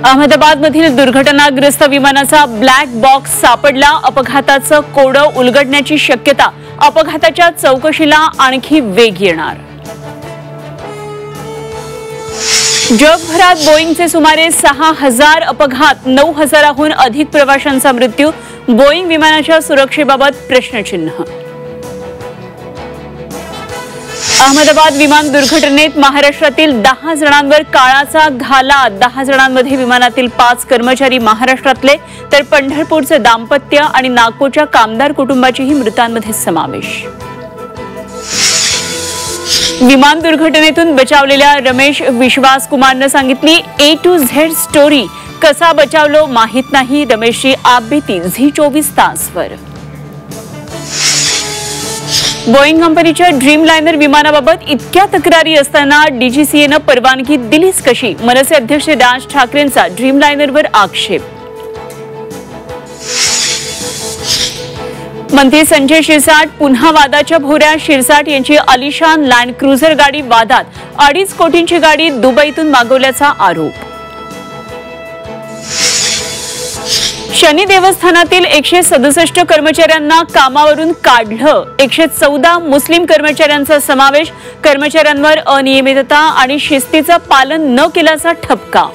अहमदाबादमधील दुर्घटनाग्रस्त विमानाचा black box सापडला. अपघाताचं कोडं उलगडण्याची शक्यता. अपघाताच्या चौकशीला आणखी वेग येणार. जगभरात बोईंगचे सुमारे 6,000 अपघात, 9,000हून अधिक प्रवाशांचा मृत्यू. बोईंग विमानाच्या सुरक्षेबाबत प्रश्नचिन्ह. अहमदाबाद विमान दुर्घटनेत महाराष्ट्रातील 10 जणांवर काळाचा घाला. 10 जणांमध्ये विमानातील 5 कर्मचारी महाराष्ट्रातले, तर पंढरपूरचे दाम्पत्य आणि नागपूरच्या कामदार कुटुंबाचीही मृतांमध्ये समावेश. विमान दुर्घटनेतून बचावलेल्या रमेश विश्वास कुमारनं सांगितली A to Z स्टोरी. कसा बचावलो माहित नाही. रमेशची आपबीती झी24 तासवर. बोईंग कंपनीच्या ड्रीमलायनर विमानाबाबत इतक्या तक्रारी असताना DGCAनं परवानगी दिलीच कशी? मनसे अध्यक्ष राज ठाकरेंचा ड्रीमलायनरवर आक्षेप. मंत्री संजय शिरसाट पुन्हा वादाच्या भोवऱ्यात. शिरसाट यांची आलिशान लँड क्रुझर गाडी वादात. 2.5 कोटींची गाडी दुबईतून मागवल्याचा आरोप. शनी देवस्थानातील 167 कर्मचाऱ्यांना कामावरून काढलं. 114 मुस्लिम कर्मचाऱ्यांचा समावेश. कर्मचाऱ्यांवर अनियमितता आणि शिस्तीचं पालन न केल्याचा ठपका.